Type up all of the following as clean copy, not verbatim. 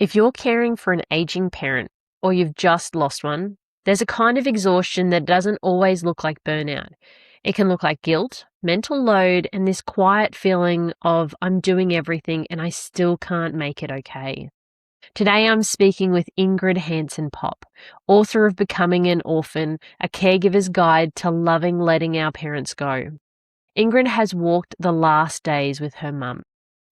If you're caring for an aging parent or you've just lost one, there's a kind of exhaustion that doesn't always look like burnout. It can look like guilt, mental load, and this quiet feeling of I'm doing everything and I still can't make it okay. Today I'm speaking with Ingrid Hanson-Popp, author of Becoming an Orphan, a caregiver's guide to loving letting our parents go. Ingrid has walked the last days with her mum,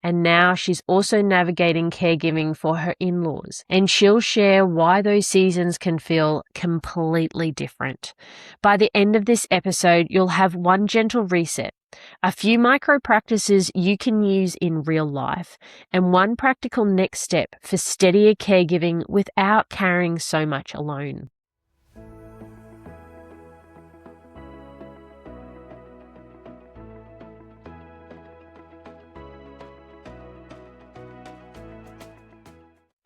and now she's also navigating caregiving for her in-laws, and she'll share why those seasons can feel completely different. By the end of this episode, you'll have one gentle reset, a few micro practices you can use in real life, and one practical next step for steadier caregiving without carrying so much alone.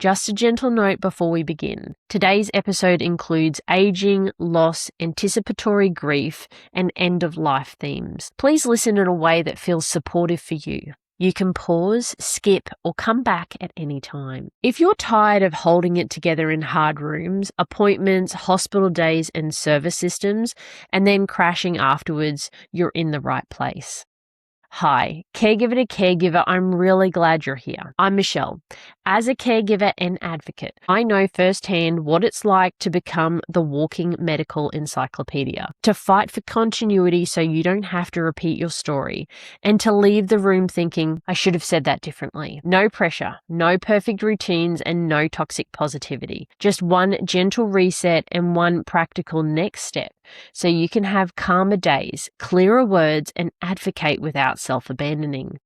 Just a gentle note before we begin. Today's episode includes aging, loss, anticipatory grief, and end-of-life themes. Please listen in a way that feels supportive for you. You can pause, skip, or come back at any time. If you're tired of holding it together in hard rooms, appointments, hospital days, and service systems, and then crashing afterwards, you're in the right place. Hi, Caregiver to Caregiver, I'm really glad you're here. I'm Michelle. As a caregiver and advocate, I know firsthand what it's like to become the walking medical encyclopedia, to fight for continuity so you don't have to repeat your story, and to leave the room thinking, I should have said that differently. No pressure, no perfect routines, and no toxic positivity. Just one gentle reset and one practical next step so you can have calmer days, clearer words, and advocate without self-abandoning.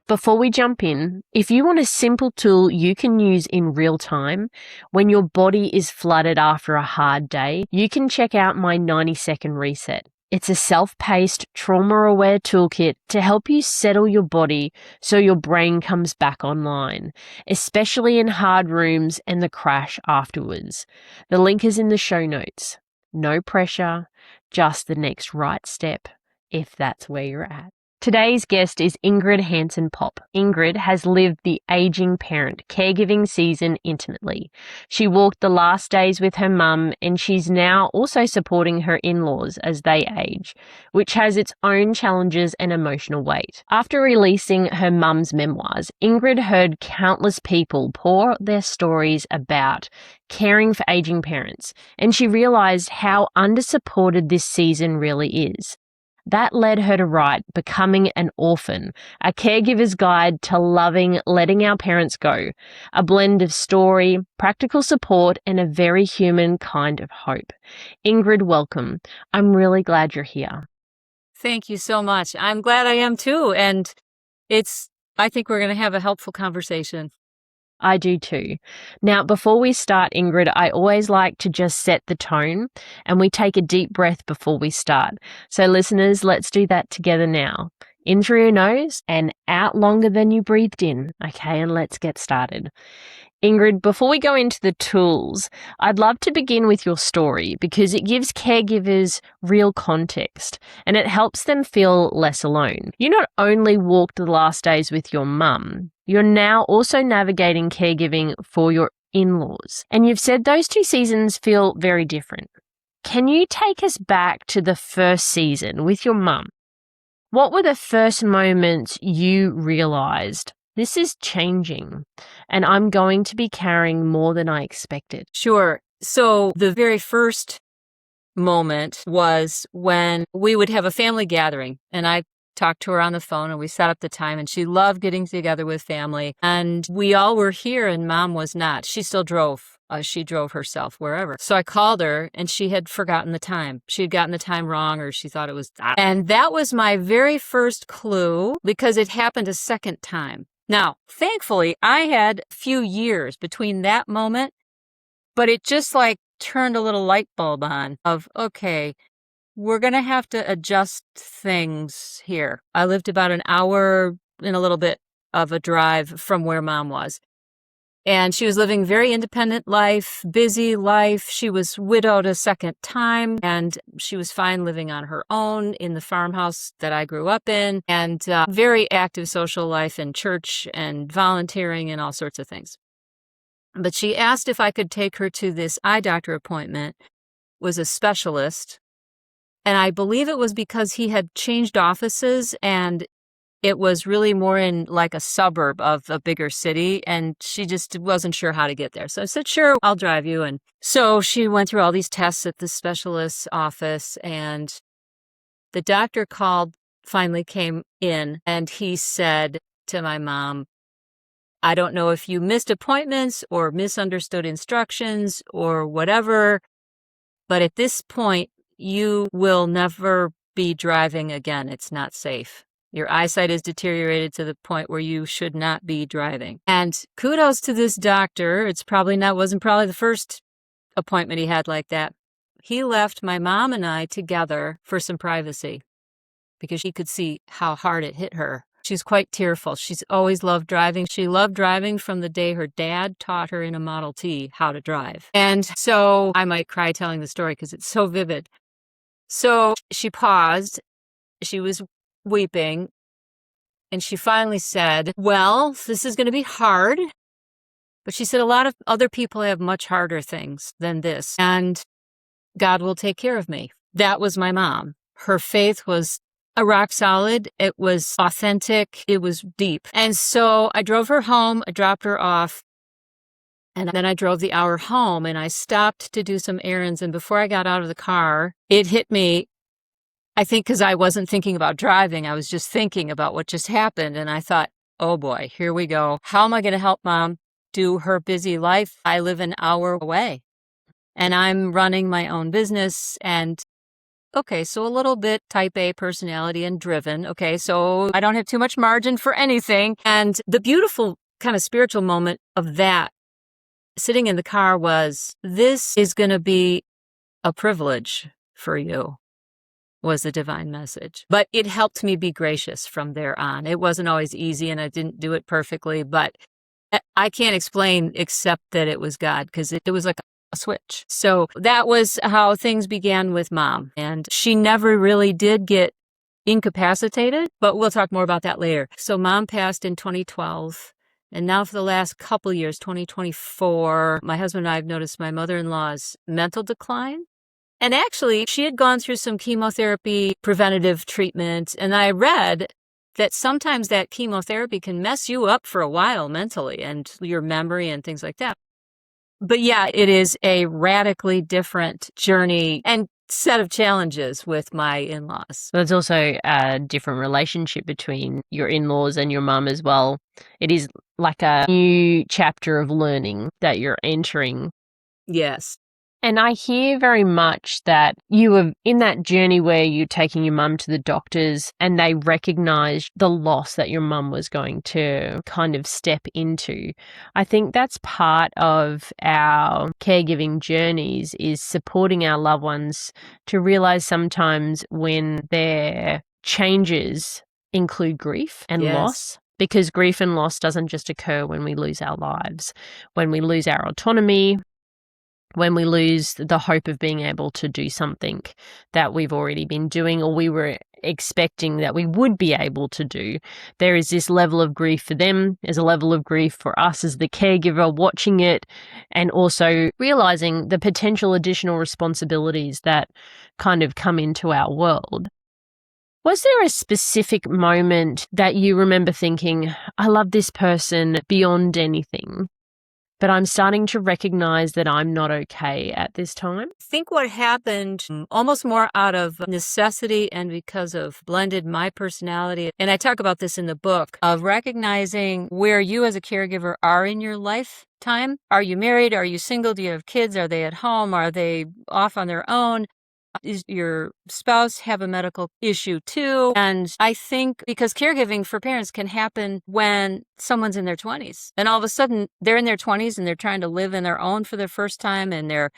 Before we jump in, if you want a simple tool you can use in real time when your body is flooded after a hard day, you can check out my 90-second reset. It's a self-paced, trauma-aware toolkit to help you settle your body so your brain comes back online, especially in hard rooms and the crash afterwards. The link is in the show notes. No pressure, just the next right step, if that's where you're at. Today's guest is Ingrid Hanson-Popp. Ingrid has lived the aging parent caregiving season intimately. She walked the last days with her mum, and she's now also supporting her in-laws as they age, which has its own challenges and emotional weight. After releasing her mum's memoirs, Ingrid heard countless people pour their stories about caring for aging parents, and she realized how under-supported this season really is. That led her to write Becoming an Orphan, a caregiver's guide to loving letting our parents go, a blend of story, practical support, and a very human kind of hope. Ingrid, welcome. I'm really glad you're here. Thank you so much. I'm glad I am too. And I think we're going to have a helpful conversation. I do too. Now, before we start, Ingrid, I always like to just set the tone, and we take a deep breath before we start. So listeners, let's do that together now. In through your nose and out longer than you breathed in. Okay, and let's get started. Ingrid, before we go into the tools, I'd love to begin with your story because it gives caregivers real context and it helps them feel less alone. You not only walked the last days with your mum, you're now also navigating caregiving for your in-laws. And you've said those two seasons feel very different. Can you take us back to the first season with your mum? What were the first moments you realized? This is changing, and I'm going to be carrying more than I expected. Sure. So the very first moment was when we would have a family gathering, and I talked to her on the phone, and we set up the time, and she loved getting together with family. And we all were here, and Mom was not. She still drove. She drove herself wherever. So I called her, and she had forgotten the time. She had gotten the time wrong, or she thought it was... And that was my very first clue, because it happened a second time. Now, thankfully, I had a few years between that moment, but it just like turned a little light bulb on of, okay, we're going to have to adjust things here. I lived about an hour and a little bit of a drive from where Mom was. And she was living very independent life, busy life. She was widowed a second time, and she was fine living on her own in the farmhouse that I grew up in, and very active social life in church and volunteering and all sorts of things. But she asked if I could take her to this eye doctor appointment, was a specialist. And I believe it was because he had changed offices and it was really more in like a suburb of a bigger city, and she just wasn't sure how to get there. So I said, sure, I'll drive you. And so she went through all these tests at the specialist's office, and the doctor finally came in, and he said to my mom, I don't know if you missed appointments or misunderstood instructions or whatever, but at this point, you will never be driving again. It's not safe. Your eyesight is deteriorated to the point where you should not be driving. And kudos to this doctor. Wasn't probably the first appointment he had like that. He left my mom and I together for some privacy because he could see how hard it hit her. She's quite tearful. She's always loved driving. She loved driving from the day her dad taught her in a Model T how to drive. And so I might cry telling the story because it's so vivid. So she paused. She was weeping, and she finally said, well, this is going to be hard. But she said, a lot of other people have much harder things than this, and God will take care of me. That was my mom. Her faith was a rock solid. It was authentic. It was deep. And so I drove her home. I dropped her off. And then I drove the hour home, and I stopped to do some errands. And before I got out of the car, it hit me. I think because I wasn't thinking about driving, I was just thinking about what just happened. And I thought, oh boy, here we go. How am I going to help mom do her busy life? I live an hour away and I'm running my own business. And okay, so a little bit type A personality and driven. Okay, so I don't have too much margin for anything. And the beautiful kind of spiritual moment of that sitting in the car was, this is going to be a privilege for you, was the divine message. But it helped me be gracious from there on. It wasn't always easy and I didn't do it perfectly, but I can't explain except that it was God, because it was like a switch. So that was how things began with mom. And she never really did get incapacitated, but we'll talk more about that later. So mom passed in 2012. And now for the last couple years, 2024, my husband and I have noticed my mother-in-law's mental decline. And actually, she had gone through some chemotherapy preventative treatment. And I read that sometimes that chemotherapy can mess you up for a while mentally and your memory and things like that. But yeah, it is a radically different journey and set of challenges with my in-laws. There's also a different relationship between your in-laws and your mum as well. It is like a new chapter of learning that you're entering. Yes. And I hear very much that you were in that journey where you're taking your mum to the doctors and they recognized the loss that your mum was going to kind of step into. I think that's part of our caregiving journeys, is supporting our loved ones to realize sometimes when their changes include grief and loss. Because grief and loss doesn't just occur when we lose our lives, when we lose our autonomy, when we lose the hope of being able to do something that we've already been doing or we were expecting that we would be able to do. There is this level of grief for them. There's a level of grief for us as the caregiver watching it, and also realizing the potential additional responsibilities that kind of come into our world. Was there a specific moment that you remember thinking, I love this person beyond anything, but I'm starting to recognize that I'm not okay at this time? I think what happened almost more out of necessity and because of blended my personality, and I talk about this in the book, of recognizing where you as a caregiver are in your lifetime. Are you married? Are you single? Do you have kids? Are they at home? Are they off on their own? Does your spouse have a medical issue too? And I think because caregiving for parents can happen when someone's in their 20s and all of a sudden they're in their 20s and they're trying to live in their own for their first time and they're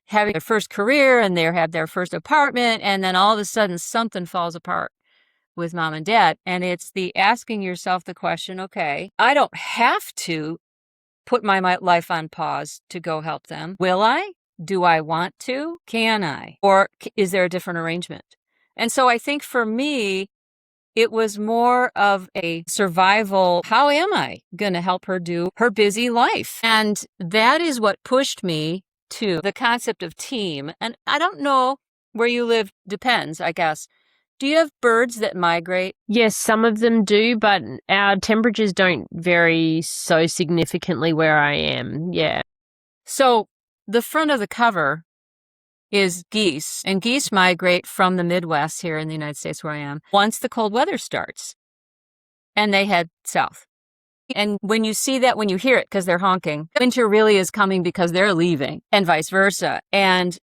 having their first career and they have their first apartment, and then all of a sudden something falls apart with mom and dad. And it's the asking yourself the question, okay, I don't have to put my life on pause to go help them? Will I? Do I want to? Can I? Or is there a different arrangement? And so I think for me, it was more of a survival. How am I going to help her do her busy life? And that is what pushed me to the concept of team. And I don't know where you live, depends, I guess. Do you have birds that migrate? Yes, some of them do, but our temperatures don't vary so significantly where I am. Yeah. So the front of the cover is geese, and geese migrate from the Midwest here in the United States where I am once the cold weather starts, and they head south. And when you see that, when you hear it, because they're honking, winter really is coming because they're leaving, and vice versa. And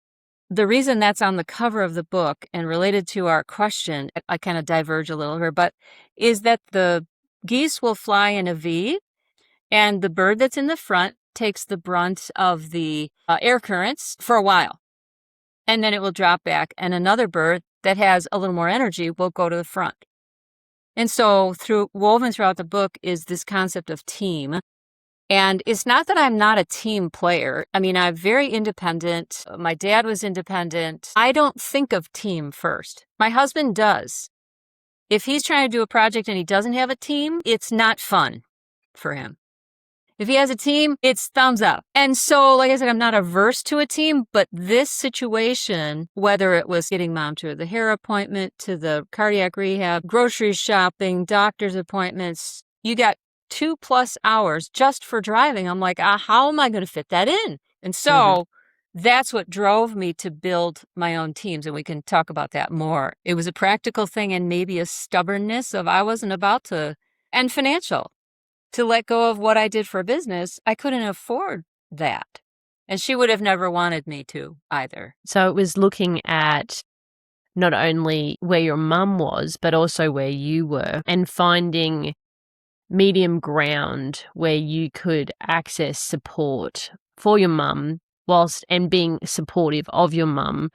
the reason that's on the cover of the book and related to our question, I kind of diverge a little here, but is that the geese will fly in a V, and the bird that's in the front takes the brunt of the air currents for a while. And then it will drop back, and another bird that has a little more energy will go to the front. And so woven throughout the book is this concept of team. And it's not that I'm not a team player. I mean, I'm very independent. My dad was independent. I don't think of team first. My husband does. If he's trying to do a project and he doesn't have a team, it's not fun for him. If he has a team, it's thumbs up. And so, like I said, I'm not averse to a team, but this situation, whether it was getting mom to the hair appointment, to the cardiac rehab, grocery shopping, doctor's appointments, you got 2+ hours just for driving. I'm like, how am I going to fit that in? And so that's what drove me to build my own teams. And we can talk about that more. It was a practical thing and maybe a stubbornness of I wasn't about to, and financial. To let go of what I did for business, I couldn't afford that. And she would have never wanted me to either. So it was looking at not only where your mum was, but also where you were, and finding medium ground where you could access support for your mum and being supportive of your mum,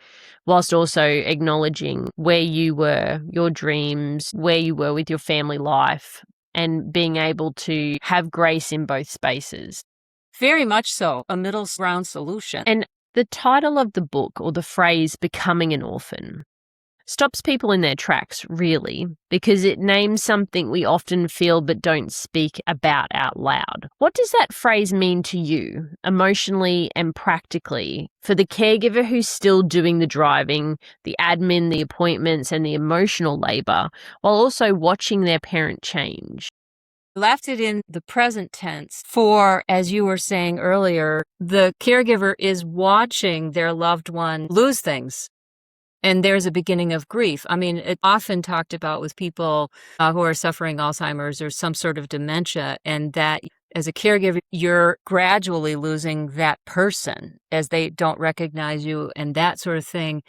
whilst also acknowledging where you were, your dreams, where you were with your family life, and being able to have grace in both spaces. Very much so, a middle ground solution. And the title of the book, or the phrase becoming an orphan, stops people in their tracks, really, because it names something we often feel but don't speak about out loud. What does that phrase mean to you, emotionally and practically, for the caregiver who's still doing the driving, the admin, the appointments, and the emotional labor, while also watching their parent change? Left it in the present tense for, as you were saying earlier, the caregiver is watching their loved one lose things. And there's a beginning of grief. I mean, it's often talked about with people who are suffering Alzheimer's or some sort of dementia, and that as a caregiver, you're gradually losing that person as they don't recognize you and that sort of thing.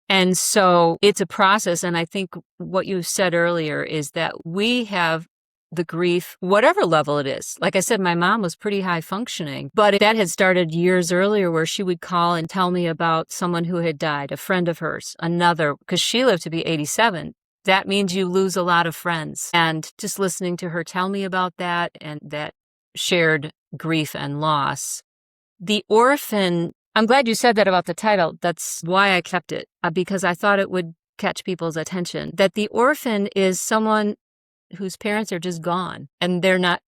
And so it's a process. And I think what you said earlier is that we have the grief, whatever level it is. Like I said, my mom was pretty high functioning, but that had started years earlier where she would call and tell me about someone who had died, a friend of hers, another, because she lived to be 87. That means you lose a lot of friends. And just listening to her tell me about that and that shared grief and loss. The orphan, I'm glad you said that about the title. That's why I kept it, because I thought it would catch people's attention. That the orphan is someone whose parents are just gone and they're not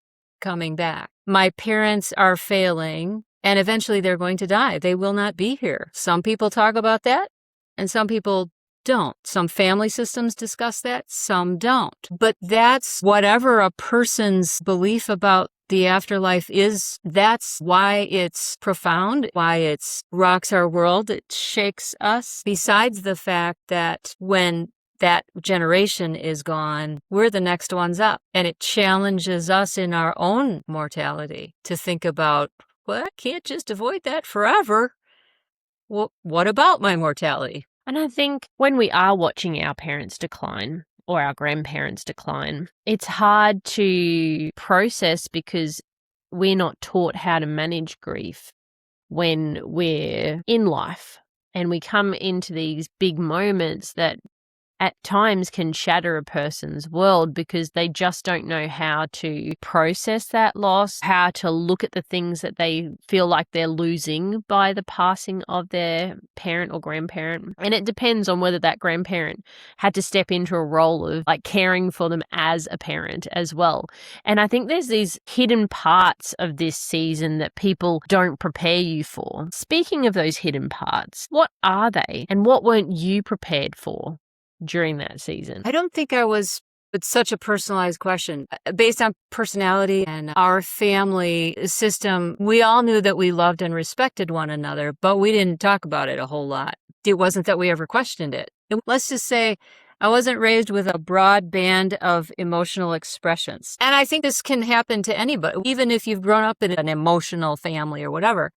coming back. My parents are failing and eventually they're going to die. They will not be here. Some people talk about that and some people don't. Some family systems discuss that, some don't. But that's whatever a person's belief about the afterlife is. That's why it's profound, why it rocks our world, it shakes us. Besides the fact that when that generation is gone, we're the next ones up. And it challenges us in our own mortality to think about, well, I can't just avoid that forever. Well, what about my mortality? And I think when we are watching our parents decline or our grandparents decline, it's hard to process because we're not taught how to manage grief when we're in life. And we come into these big moments that at times can shatter a person's world because they just don't know how to process that loss, how to look at the things that they feel like they're losing by the passing of their parent or grandparent. And it depends on whether that grandparent had to step into a role of like caring for them as a parent as well. And I think there's these hidden parts of this season that people don't prepare you for. Speaking of those hidden parts, what are they and what weren't you prepared for during that season? I don't think I was. It's such a personalized question. Based on personality and our family system, we all knew that we loved and respected one another, but we didn't talk about it a whole lot. It wasn't that we ever questioned it. Let's just say I wasn't raised with a broad band of emotional expressions. And I think this can happen to anybody, even if you've grown up in an emotional family or whatever.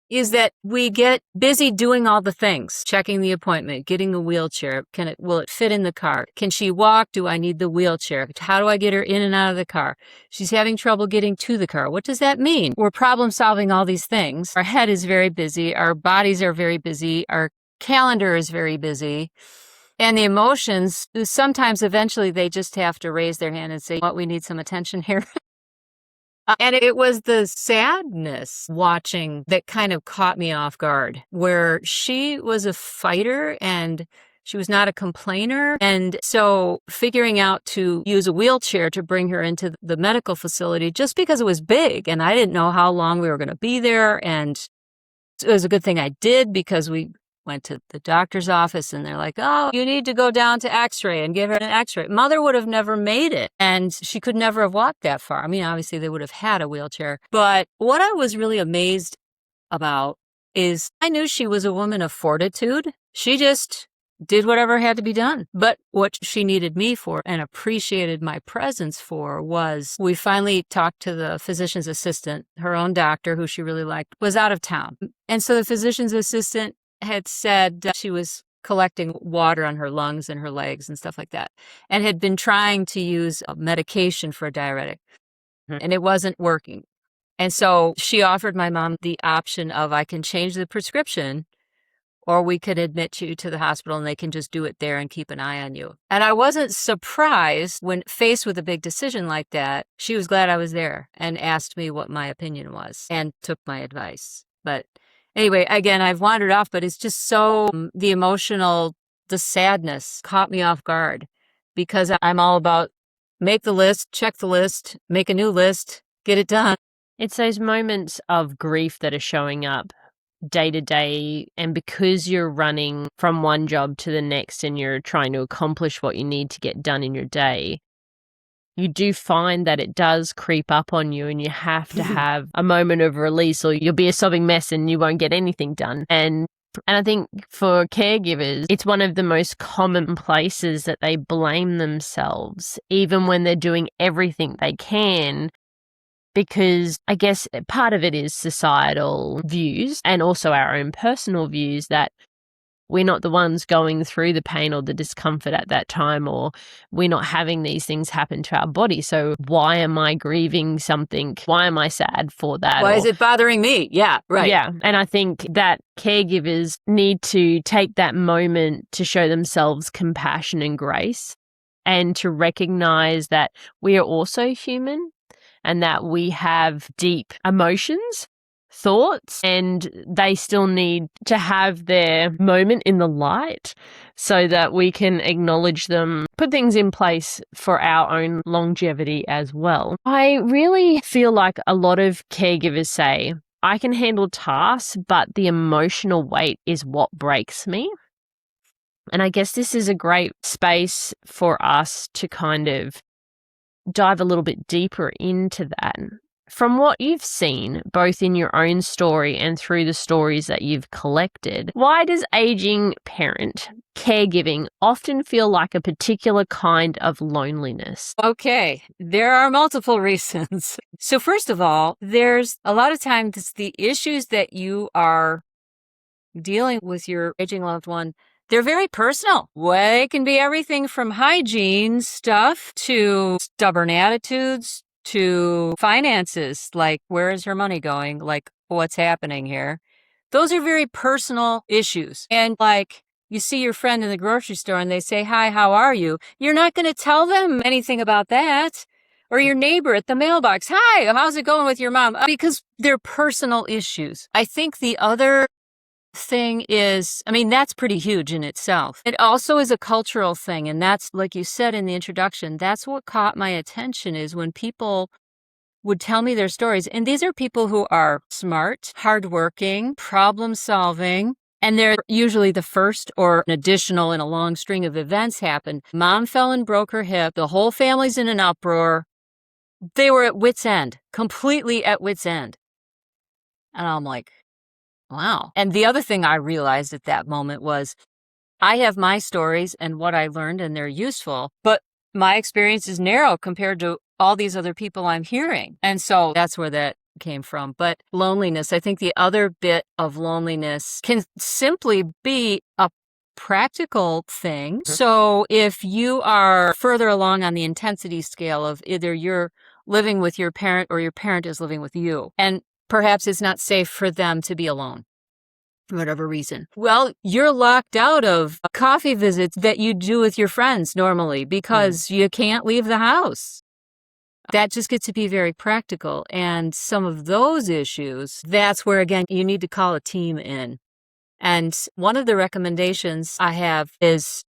Is that we get busy doing all the things, checking the appointment, getting a wheelchair. Will it fit in the car? Can she walk? Do I need the wheelchair? How do I get her in and out of the car? She's having trouble getting to the car. What does that mean? We're problem solving all these things. Our head is very busy. Our bodies are very busy. Our calendar is very busy. And the emotions, sometimes eventually they just have to raise their hand and say, "What, we need some attention here." And it was the sadness watching that kind of caught me off guard, where she was a fighter and she was not a complainer. And so figuring out to use a wheelchair to bring her into the medical facility just because it was big and I didn't know how long we were going to be there. And it was a good thing I did because we went to the doctor's office and they're like, "Oh, you need to go down to x-ray and give her an x-ray." Mother would have never made it and she could never have walked that far. I mean, obviously they would have had a wheelchair. But what I was really amazed about is I knew she was a woman of fortitude. She just did whatever had to be done. But what she needed me for and appreciated my presence for was we finally talked to the physician's assistant. Her own doctor, who she really liked, was out of town. And so the physician's assistant had said she was collecting water on her lungs and her legs and stuff like that, and had been trying to use a medication for a diuretic, and it wasn't working. And so she offered my mom the option of, I can change the prescription, or we could admit you to the hospital and they can just do it there and keep an eye on you. And I wasn't surprised when faced with a big decision like that. She was glad I was there and asked me what my opinion was and took my advice. But anyway, again, I've wandered off, but it's just so the emotional, the sadness caught me off guard because I'm all about make the list, check the list, make a new list, get it done. It's those moments of grief that are showing up day to day, and because you're running from one job to the next and you're trying to accomplish what you need to get done in your day, you do find that it does creep up on you and you have to have a moment of release or you'll be a sobbing mess and you won't get anything done. And I think for caregivers, it's one of the most common places that they blame themselves, even when they're doing everything they can, because I guess part of it is societal views and also our own personal views that we're not the ones going through the pain or the discomfort at that time, or we're not having these things happen to our body. So why am I grieving something? Why am I sad for that? Why is it bothering me? Yeah, right. Yeah. And I think that caregivers need to take that moment to show themselves compassion and grace and to recognize that we are also human and that we have deep emotions, thoughts, and they still need to have their moment in the light so that we can acknowledge them, put things in place for our own longevity as well. I really feel like a lot of caregivers say, I can handle tasks, but the emotional weight is what breaks me. And I guess this is a great space for us to kind of dive a little bit deeper into that. From what you've seen, both in your own story and through the stories that you've collected, why does aging parent caregiving often feel like a particular kind of loneliness? Okay, there are multiple reasons. So first of all, there's a lot of times the issues that you are dealing with your aging loved one, they're very personal. They can be everything from hygiene stuff to stubborn attitudes to finances, like where is her money going? Like what's happening here? Those are very personal issues. And like you see your friend in the grocery store and they say, "Hi, how are you?" You're not going to tell them anything about that. Or your neighbor at the mailbox, "Hi, how's it going with your mom?" Because they're personal issues. I think the other thing is, that's pretty huge in itself. It also is a cultural thing. And that's, like you said in the introduction, that's what caught my attention, is when people would tell me their stories. And these are people who are smart, hardworking, problem solving, and they're usually the first or an additional in a long string of events happen. Mom fell and broke her hip. The whole family's in an uproar. They were at wit's end, completely at wit's end. And I'm like, wow. And the other thing I realized at that moment was, I have my stories and what I learned, and they're useful, but my experience is narrow compared to all these other people I'm hearing. And so that's where that came from. But loneliness, I think the other bit of loneliness can simply be a practical thing. So if you are further along on the intensity scale of either you're living with your parent or your parent is living with you, and perhaps it's not safe for them to be alone for whatever reason. Well, you're locked out of coffee visits that you do with your friends normally because you can't leave the house. That just gets to be very practical. And some of those issues, that's where, again, you need to call a team in. And one of the recommendations I have is,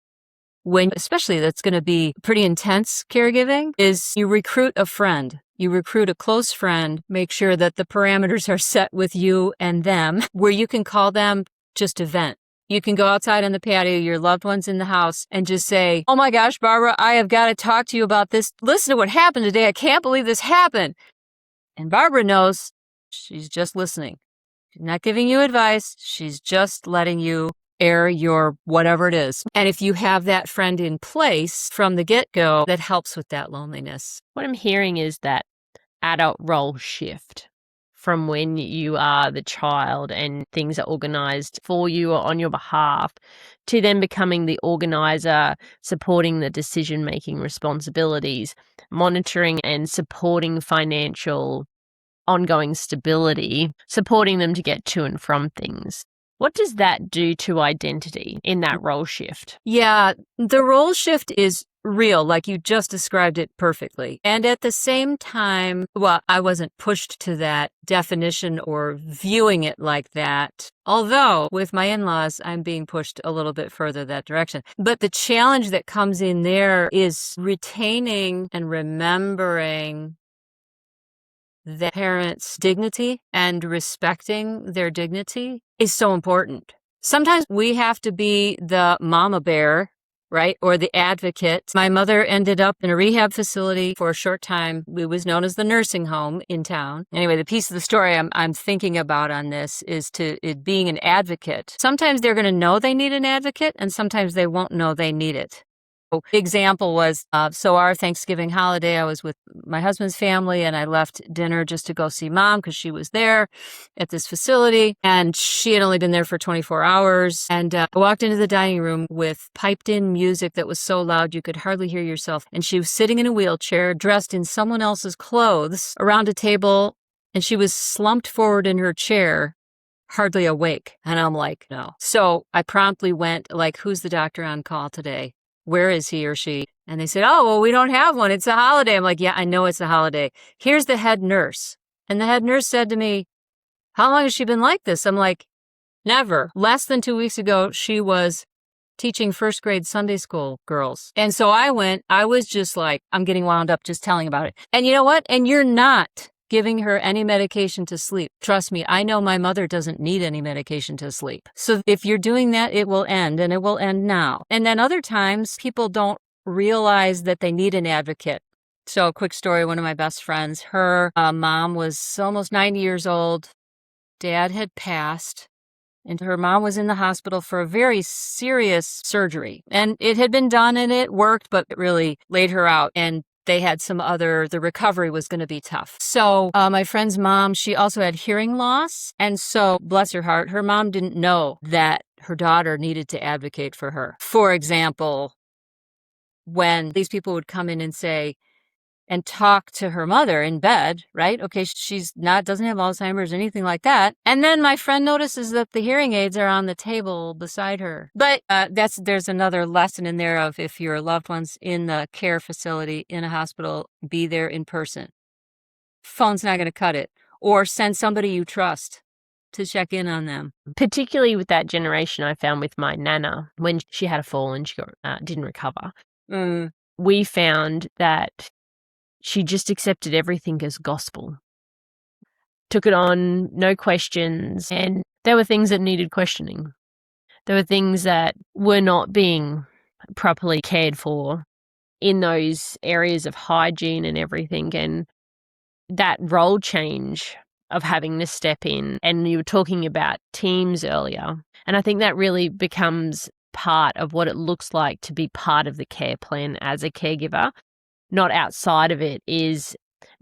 when, especially that's going to be pretty intense caregiving, is you recruit a friend. You recruit a close friend, make sure that the parameters are set with you and them, where you can call them just to vent. You can go outside on the patio, your loved one's in the house, and just say, "Oh my gosh, Barbara, I have got to talk to you about this. Listen to what happened today. I can't believe this happened." And Barbara knows she's just listening. She's not giving you advice. She's just letting you air your whatever it is. And if you have that friend in place from the get-go, that helps with that loneliness. What I'm hearing is that adult role shift from when you are the child and things are organized for you or on your behalf, to then becoming the organizer, supporting the decision-making responsibilities, monitoring and supporting financial ongoing stability, supporting them to get to and from things. What does that do to identity in that role shift? Yeah, the role shift is real, like you just described it perfectly. And at the same time, well, I wasn't pushed to that definition or viewing it like that. Although with my in-laws, I'm being pushed a little bit further that direction. But the challenge that comes in there is retaining and remembering the parents' dignity and respecting their dignity is so important. Sometimes we have to be the mama bear, right? Or the advocate. My mother ended up in a rehab facility for a short time. It was known as the nursing home in town. Anyway, the piece of the story I'm thinking about on this is it being an advocate. Sometimes they're going to know they need an advocate, and sometimes they won't know they need it. The example was, so our Thanksgiving holiday, I was with my husband's family and I left dinner just to go see Mom because she was there at this facility and she had only been there for 24 hours. And I walked into the dining room with piped in music that was so loud you could hardly hear yourself. And she was sitting in a wheelchair, dressed in someone else's clothes, around a table, and she was slumped forward in her chair, hardly awake. And I'm like, no. So I promptly went, like, "Who's the doctor on call today? Where is he or she?" And they said, "Oh, well, we don't have one. It's a holiday." I'm like, "Yeah, I know it's a holiday. Here's the head nurse." And the head nurse said to me, "How long has she been like this?" I'm like, "Never. Less than 2 weeks ago, she was teaching first grade Sunday school girls." And so I was just like, I'm getting wound up just telling about it. And you know what? And you're not giving her any medication to sleep. Trust me, I know my mother doesn't need any medication to sleep. So if you're doing that, it will end, and it will end now. And then other times, people don't realize that they need an advocate. So a quick story, one of my best friends, her mom was almost 90 years old. Dad had passed, and her mom was in the hospital for a very serious surgery. And it had been done and it worked, but it really laid her out. And they had the recovery was going to be tough. So my friend's mom, she also had hearing loss. And so, bless her heart, her mom didn't know that her daughter needed to advocate for her. For example, when these people would come in and say, and talk to her mother in bed, right? Okay, doesn't have Alzheimer's or anything like that. And then my friend notices that the hearing aids are on the table beside her. But there's another lesson in there of, if your loved one's in the care facility, in a hospital, be there in person. Phone's not going to cut it. Or send somebody you trust to check in on them. Particularly with that generation, I found with my nana, when she had a fall and she didn't recover, we found that she just accepted everything as gospel. Took it on, no questions, and there were things that needed questioning. There were things that were not being properly cared for in those areas of hygiene and everything, and that role change of having to step in. And you were talking about teams earlier, and I think that really becomes part of what it looks like to be part of the care plan as a caregiver. Not outside of it, is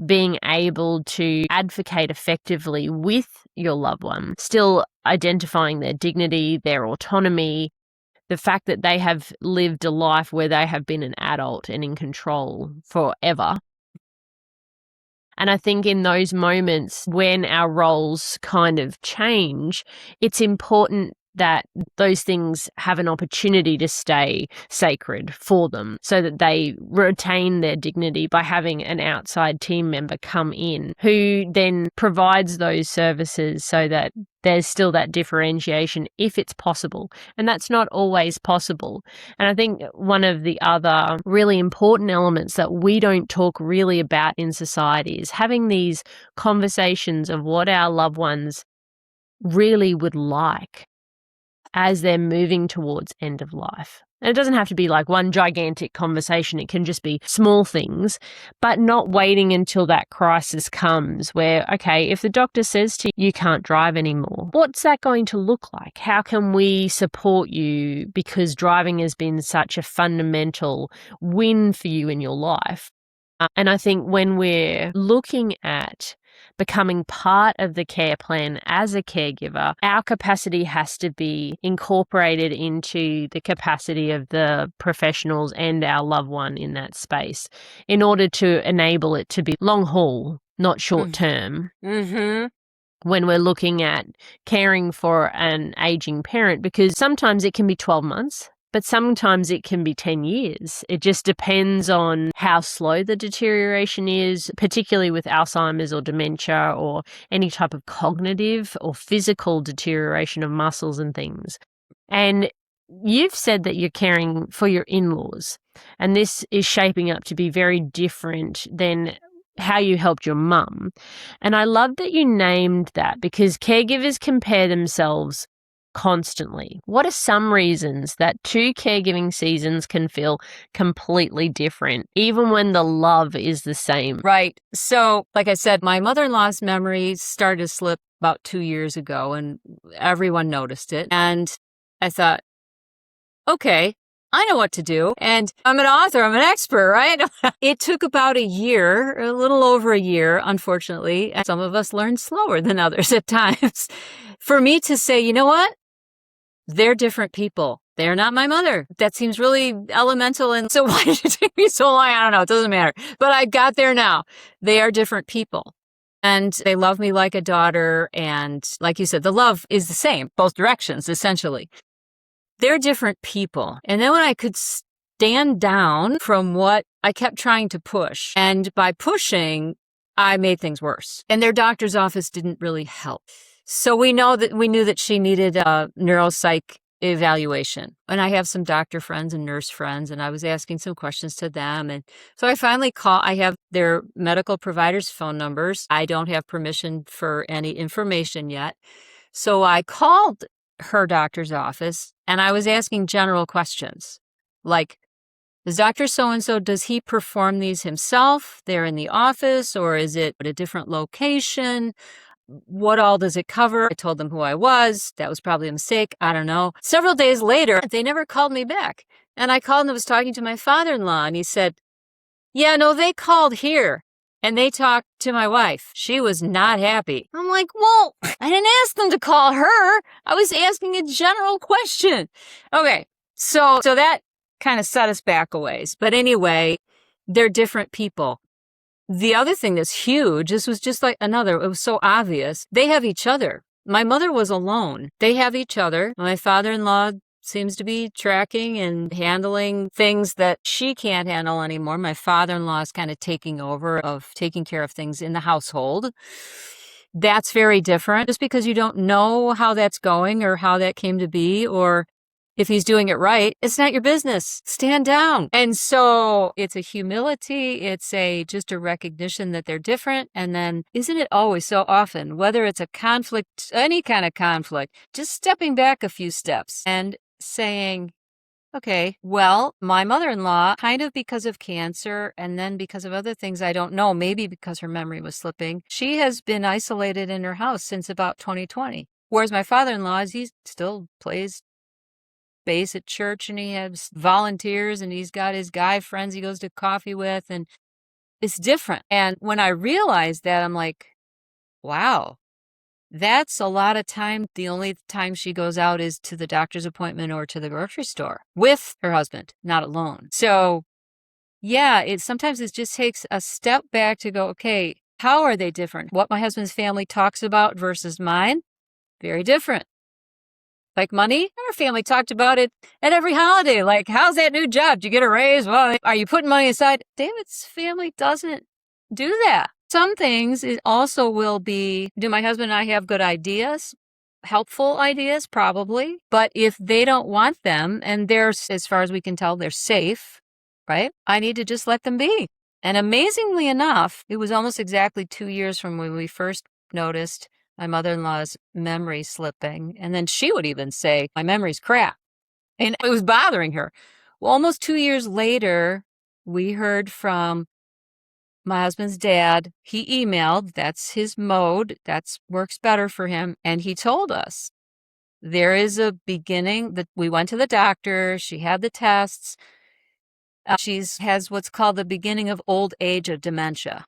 being able to advocate effectively with your loved one, still identifying their dignity, their autonomy, the fact that they have lived a life where they have been an adult and in control forever. And I think in those moments when our roles kind of change, it's important that those things have an opportunity to stay sacred for them, so that they retain their dignity by having an outside team member come in who then provides those services, so that there's still that differentiation if it's possible. And that's not always possible. And I think one of the other really important elements that we don't talk really about in society is having these conversations of what our loved ones really would like as they're moving towards end of life. And it doesn't have to be like one gigantic conversation. It can just be small things, but not waiting until that crisis comes where, okay, if the doctor says to you, you can't drive anymore, what's that going to look like? How can we support you? Because driving has been such a fundamental win for you in your life. And I think when we're looking at becoming part of the care plan as a caregiver, our capacity has to be incorporated into the capacity of the professionals and our loved one in that space in order to enable it to be long haul, not short term. Mm-hmm. When we're looking at caring for an aging parent, because sometimes it can be 12 months. But sometimes it can be 10 years. It just depends on how slow the deterioration is, particularly with Alzheimer's or dementia or any type of cognitive or physical deterioration of muscles and things. And you've said that you're caring for your in-laws, and this is shaping up to be very different than how you helped your mum. And I love that you named that, because caregivers compare themselves constantly. What are some reasons that two caregiving seasons can feel completely different, even when the love is the same? Right. So, like I said, my mother-in-law's memory started to slip about 2 years ago, and everyone noticed it. And I thought, okay, I know what to do. And I'm an author. I'm an expert, right? It took about a year, a little over a year, unfortunately. And some of us learn slower than others at times. For me to say, you know what? They're different people. They're not my mother. That seems really elemental. And so why did it take me so long? I don't know. It doesn't matter. But I got there now. They are different people. And they love me like a daughter. And like you said, the love is the same, both directions, essentially. They're different people. And then when I could stand down from what I kept trying to push, and by pushing, I made things worse. And their doctor's office didn't really help. So we knew that she needed a neuropsych evaluation. And I have some doctor friends and nurse friends, and I was asking some questions to them. And so I finally I have their medical providers' phone numbers. I don't have permission for any information yet. So I called her doctor's office, and I was asking general questions like, does Dr. So-and-so, does he perform these himself there in the office, or is it at a different location? What all does it cover? I told them who I was. That was probably a mistake. I don't know. Several days later, they never called me back. And I called and I was talking to my father-in-law, and he said, yeah, no, they called here and they talked to my wife. She was not happy. I'm like, well, I didn't ask them to call her. I was asking a general question. Okay. So that kind of set us back a ways. But anyway, they're different people. the other thing that's huge, this was just like another, it was so obvious. They have each other. My mother was alone. They have each other. My father-in-law seems to be tracking and handling things that she can't handle anymore. My father-in-law is kind of taking over of taking care of things in the household. That's very different. Just because you don't know how that's going or how that came to be, or if he's doing it right, it's not your business. Stand down. And so it's a humility. It's just a recognition that they're different. And then isn't it always so often, whether it's a conflict, any kind of conflict, just stepping back a few steps and saying, okay, well, my mother-in-law, kind of because of cancer and then because of other things I don't know, maybe because her memory was slipping, she has been isolated in her house since about 2020. Whereas my father-in-law, he still plays bass at church and he has volunteers and he's got his guy friends he goes to coffee with, and it's different. And when I realized that, I'm like, wow, that's a lot of time. The only time she goes out is to the doctor's appointment or to the grocery store with her husband, not alone. So yeah, sometimes it just takes a step back to go, okay, how are they different? What my husband's family talks about versus mine, very different. Like money, our family talked about it at every holiday. Like, how's that new job? Did you get a raise? Well, are you putting money aside? David's family doesn't do that. Some things it also will be, do my husband and I have good ideas? Helpful ideas, probably. But if they don't want them and they're, as far as we can tell, they're safe, right? I need to just let them be. And amazingly enough, it was almost exactly 2 years from when we first noticed my mother-in-law's memory slipping. And then she would even say, my memory's crap. And it was bothering her. Well, almost 2 years later, we heard from my husband's dad. He emailed, that's his mode, that works better for him. And he told us there is a beginning that we went to the doctor. She had the tests. She has what's called the beginning of old age of dementia.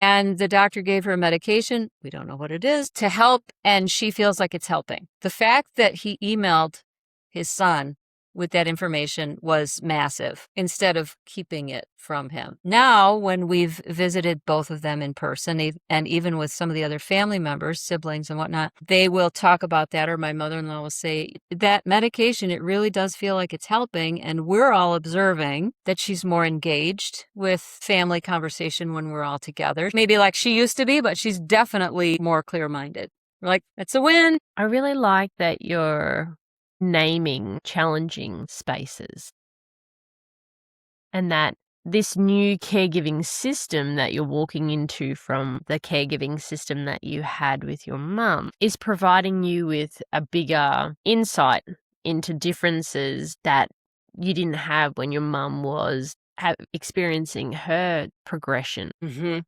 And the doctor gave her a medication, we don't know what it is, to help, and she feels like it's helping. The fact that he emailed his son with that information was massive, instead of keeping it from him. Now, when we've visited both of them in person, and even with some of the other family members, siblings and whatnot, they will talk about that, or my mother-in-law will say, that medication, it really does feel like it's helping, and we're all observing that she's more engaged with family conversation when we're all together. Maybe like she used to be, but she's definitely more clear-minded. We're like, that's a win. I really like that you're naming challenging spaces, and that this new caregiving system that you're walking into from the caregiving system that you had with your mum is providing you with a bigger insight into differences that you didn't have when your mum was experiencing her progression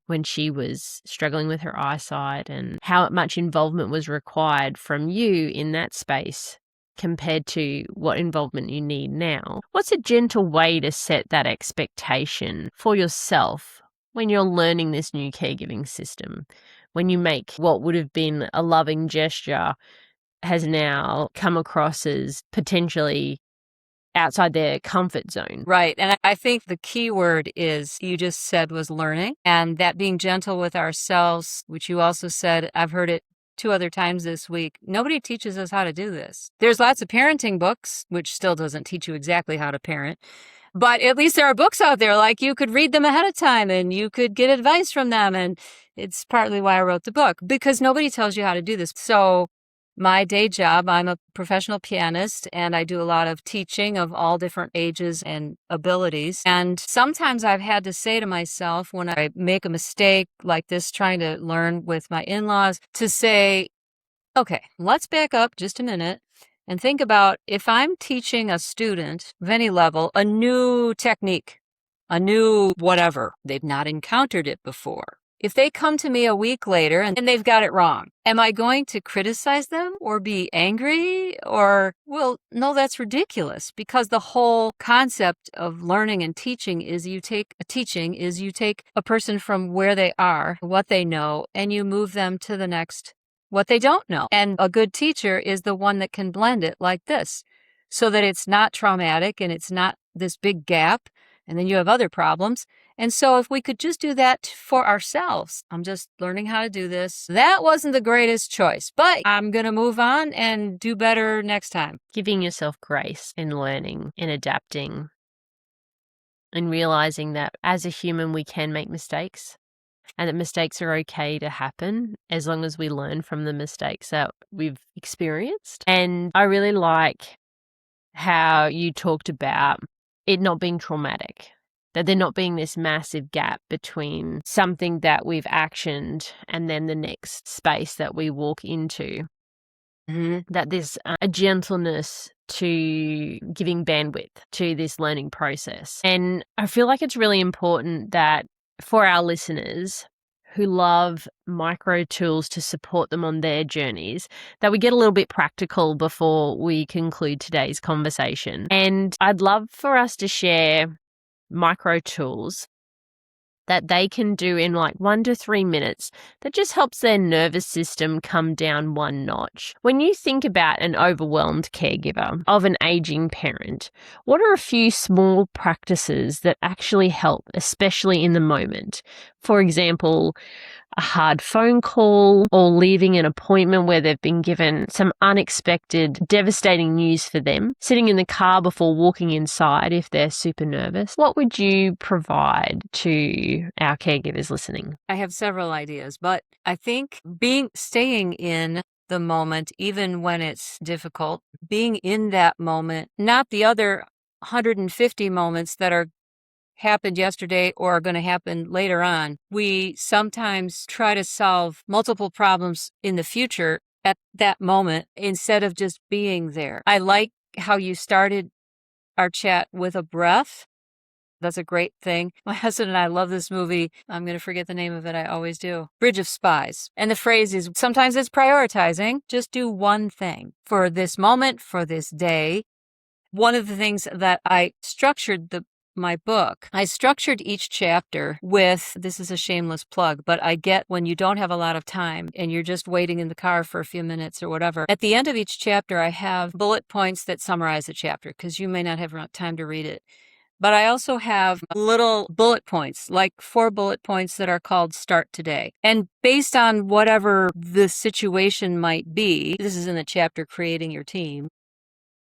when she was struggling with her eyesight, and how much involvement was required from you in that space compared to what involvement you need now. What's a gentle way to set that expectation for yourself when you're learning this new caregiving system? When you make what would have been a loving gesture has now come across as potentially outside their comfort zone. Right. And I think the key word is, you just said, was learning, and that being gentle with ourselves, which you also said, I've heard it 2 other times this week. Nobody teaches us how to do this. There's lots of parenting books, which still doesn't teach you exactly how to parent. But at least there are books out there, like you could read them ahead of time and you could get advice from them. And it's partly why I wrote the book, because nobody tells you how to do this. So my day job, I'm a professional pianist, and I do a lot of teaching of all different ages and abilities. And sometimes I've had to say to myself, when I make a mistake like this, trying to learn with my in-laws, to say, okay, let's back up just a minute and think about, if I'm teaching a student of any level a new technique, a new whatever, they've not encountered it before. If they come to me a week later and they've got it wrong, am I going to criticize them or be angry? Or, well, no, that's ridiculous, because the whole concept of learning and teaching is you take a person from where they are, what they know, and you move them to the next, what they don't know. And a good teacher is the one that can blend it like this, so that it's not traumatic and it's not this big gap, and then you have other problems. And so if we could just do that for ourselves, I'm just learning how to do this. That wasn't the greatest choice, but I'm going to move on and do better next time. Giving yourself grace in learning, in adapting, and realizing that as a human, we can make mistakes and that mistakes are okay to happen as long as we learn from the mistakes that we've experienced. And I really like how you talked about it not being traumatic, that there not being this massive gap between something that we've actioned and then the next space that we walk into. That there's a gentleness to giving bandwidth to this learning process. And I feel like it's really important that for our listeners who love micro tools to support them on their journeys, that we get a little bit practical before we conclude today's conversation. And I'd love for us to share micro tools that they can do in like 1 to 3 minutes that just helps their nervous system come down one notch. When you think about an overwhelmed caregiver of an aging parent, what are a few small practices that actually help, especially in the moment? For example, a hard phone call or leaving an appointment where they've been given some unexpected, devastating news for them, sitting in the car before walking inside if they're super nervous. What would you provide to our caregivers listening? I have several ideas, but I think staying in the moment, even when it's difficult, being in that moment, not the other 150 moments that are happened yesterday or are going to happen later on. We sometimes try to solve multiple problems in the future at that moment instead of just being there. I like how you started our chat with a breath. That's a great thing. My husband and I love this movie. I'm going to forget the name of it. I always do. Bridge of Spies. And the phrase is, sometimes it's prioritizing. Just do one thing for this moment, for this day. One of the things that I structured my book, I structured each chapter with, this is a shameless plug, but I get when you don't have a lot of time and you're just waiting in the car for a few minutes or whatever. At the end of each chapter, I have bullet points that summarize the chapter because you may not have time to read it. But I also have little bullet points, like 4 bullet points that are called Start Today. And based on whatever the situation might be, this is in the chapter Creating Your Team.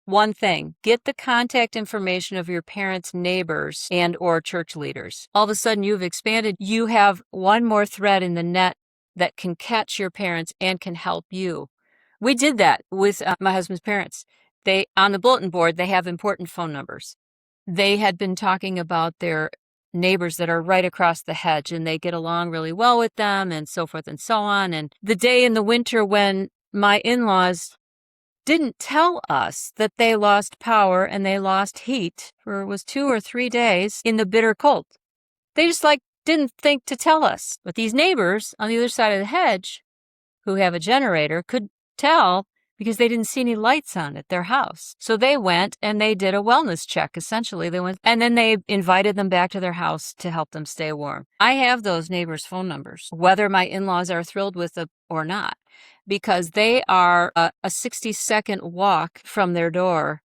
One thing, get the contact information of your parents' neighbors and or church leaders. All of a sudden you've expanded. You have one more thread in the net that can catch your parents and can help you. We did that with my husband's parents. On the bulletin board, they have important phone numbers. They had been talking about their neighbors that are right across the hedge and they get along really well with them and so forth and so on. And the day in the winter when my in-laws didn't tell us that they lost power and they lost heat for it was 2 or 3 days in the bitter cold. They just didn't think to tell us. But these neighbors on the other side of the hedge who have a generator could tell because they didn't see any lights on at their house. So they went and they did a wellness check, essentially. They went and then they invited them back to their house to help them stay warm. I have those neighbors' phone numbers, whether my in-laws are thrilled with it or not, because they are a 60-second walk from their door.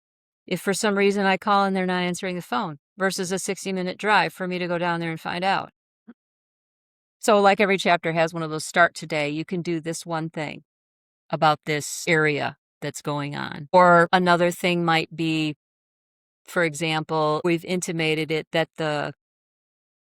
If for some reason I call and they're not answering the phone, versus a 60-minute drive for me to go down there and find out. So like every chapter has one of those Start Today, you can do this one thing about this area that's going on. Or another thing might be, for example, we've intimated it that the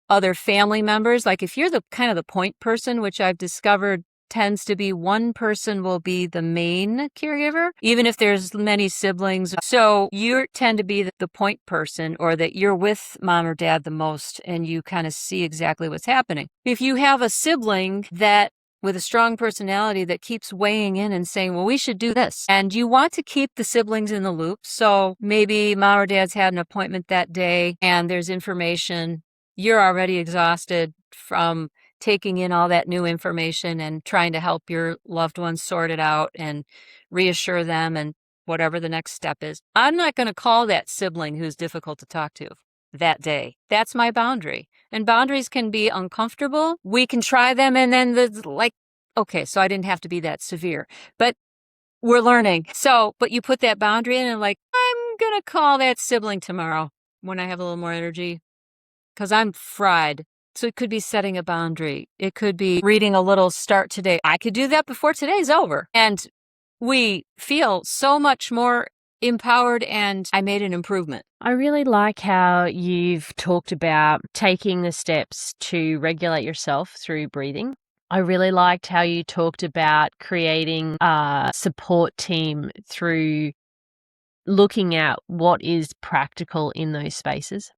other family members, like if you're the kind of the point person, which I've discovered tends to be one person will be the main caregiver, even if there's many siblings. So you tend to be the point person, or that you're with mom or dad the most and you kind of see exactly what's happening. If you have a sibling that with a strong personality that keeps weighing in and saying, well, we should do this. And you want to keep the siblings in the loop. So maybe mom or dad's had an appointment that day and there's information. You're already exhausted from taking in all that new information and trying to help your loved ones sort it out and reassure them and whatever the next step is. I'm not going to call that sibling who's difficult to talk to that day. That's my boundary. And boundaries can be uncomfortable. We can try them and then okay, so I didn't have to be that severe, but we're learning. So, but you put that boundary in and I'm going to call that sibling tomorrow when I have a little more energy because I'm fried. So it could be setting a boundary. It could be reading a little start today. I could do that before today's over. And we feel so much more empowered, and I made an improvement. I really like how you've talked about taking the steps to regulate yourself through breathing. I really liked how you talked about creating a support team through looking at what is practical in those spaces,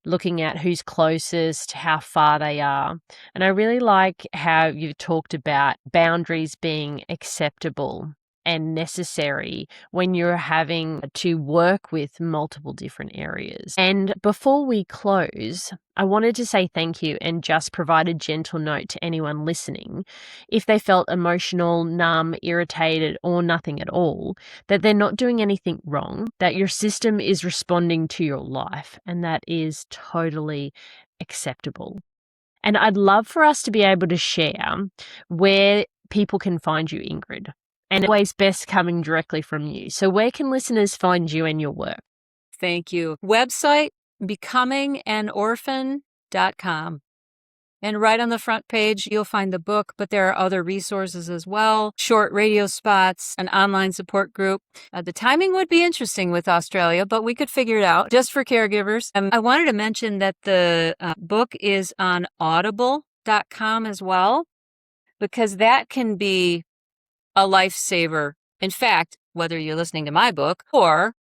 looking at who's closest, how far they are. And I really like how you've talked about boundaries being acceptable and necessary when you're having to work with multiple different areas. And before we close, I wanted to say thank you and just provide a gentle note to anyone listening. If they felt emotional, numb, irritated, or nothing at all, that they're not doing anything wrong, that your system is responding to your life, and that is totally acceptable. And I'd love for us to be able to share where people can find you, Ingrid. And always best coming directly from you. So where can listeners find you and your work? Thank you. Website, becominganorphan.com. And right on the front page, you'll find the book, but there are other resources as well, short radio spots, an online support group. The timing would be interesting with Australia, but we could figure it out just for caregivers. I wanted to mention that the book is on audible.com as well, because that can be a lifesaver. In fact, whether you're listening to my book or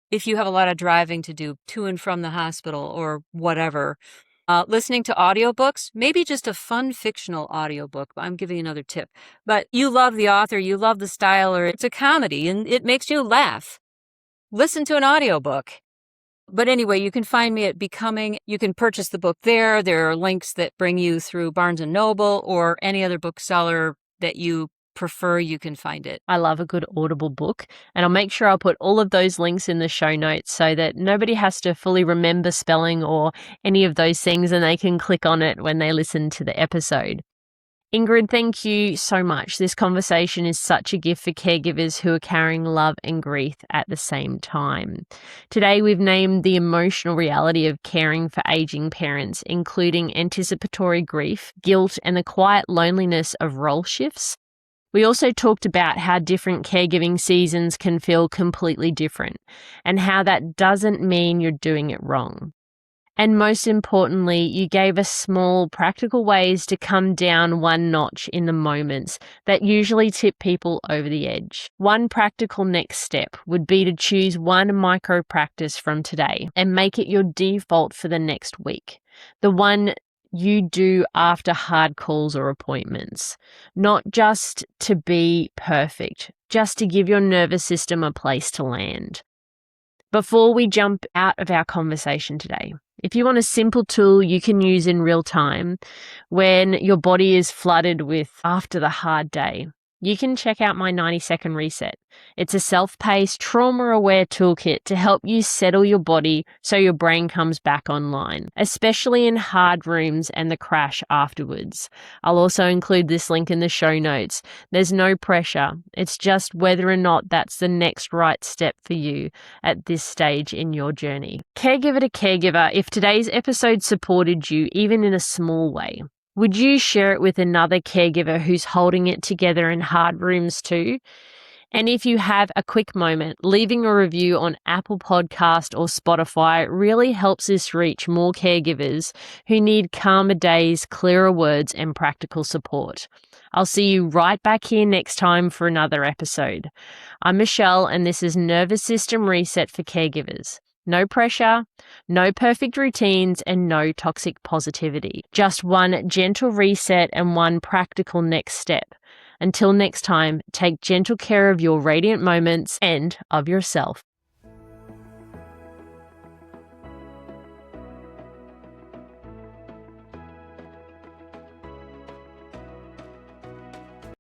if you have a lot of driving to do to and from the hospital or whatever, listening to audiobooks, maybe just a fun fictional audiobook. I'm giving you another tip. But you love the author, you love the style, or it's a comedy and it makes you laugh. Listen to an audiobook. But anyway, you can find me at Becoming. You can purchase the book there. There are links that bring you through Barnes & Noble or any other bookseller that you prefer. You can find it. I love a good Audible book, and I'll make sure I'll put all of those links in the show notes so that nobody has to fully remember spelling or any of those things, and they can click on it when they listen to the episode. Ingrid, thank you so much. This conversation is such a gift for caregivers who are carrying love and grief at the same time. Today, we've named the emotional reality of caring for aging parents, including anticipatory grief, guilt, and the quiet loneliness of role shifts. We also talked about how different caregiving seasons can feel completely different and how that doesn't mean you're doing it wrong. And most importantly, you gave us small, practical ways to come down one notch in the moments that usually tip people over the edge. One practical next step would be to choose one micro practice from today and make it your default for the next week. The one you do after hard calls or appointments, not just to be perfect, just to give your nervous system a place to land. Before we jump out of our conversation today, if you want a simple tool you can use in real time when your body is flooded with after the hard day, you can check out my 90-second reset. It's a self-paced, trauma-aware toolkit to help you settle your body so your brain comes back online, especially in hard rooms and the crash afterwards. I'll also include this link in the show notes. There's no pressure. It's just whether or not that's the next right step for you at this stage in your journey. Caregiver to caregiver, if today's episode supported you, even in a small way, would you share it with another caregiver who's holding it together in hard rooms too? And if you have a quick moment, leaving a review on Apple Podcast or Spotify really helps us reach more caregivers who need calmer days, clearer words, and practical support. I'll see you right back here next time for another episode. I'm Michelle, and this is Nervous System Reset for Caregivers. No pressure, no perfect routines, and no toxic positivity. Just one gentle reset and one practical next step. Until next time, take gentle care of your radiant moments and of yourself.